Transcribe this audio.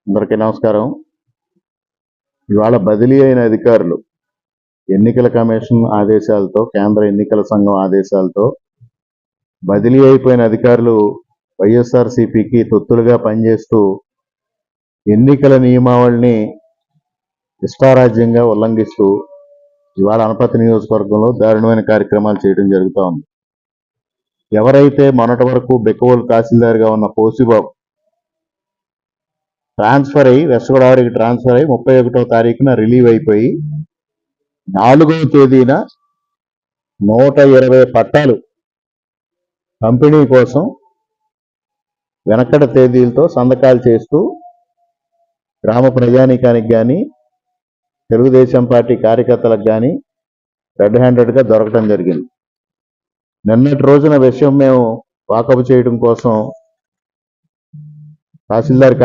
అందరికీ నమస్కారం. ఇవాళ బదిలీ అయిన అధికారులు ఎన్నికల కమిషన్ ఆదేశాలతో, కేంద్ర ఎన్నికల సంఘం ఆదేశాలతో బదిలీ అయిపోయిన అధికారులు వైఎస్ఆర్సీపీకి తొత్తులుగా పనిచేస్తూ ఎన్నికల నియమావళిని ఇష్టారాజ్యంగా ఉల్లంఘిస్తూ ఇవాళ అనపర్తి నియోజకవర్గంలో దారుణమైన కార్యక్రమాలు చేయడం జరుగుతూ ఉంది. ఎవరైతే మొన్నటి వరకు బెక్కవోలు తహసీల్దార్గా ఉన్న పోసిబాబు ట్రాన్స్ఫర్ అయ్యి వెస్ట్ గోదావరికి ట్రాన్స్ఫర్ అయ్యి 31వ తారీఖున రిలీవ్ అయిపోయి 4వ తేదీన 120 పట్టాలు పంపిణీ కోసం వెనకటి తేదీలతో సంతకాలు చేస్తూ గ్రామ ప్రజానీకానికి కానీ తెలుగుదేశం పార్టీ కార్యకర్తలకు కానీ రెడ్ హ్యాండెడ్గా దొరకడం జరిగింది. నిన్నటి రోజున విషయం మేము వాకపు చేయడం కోసం తహసీల్దార్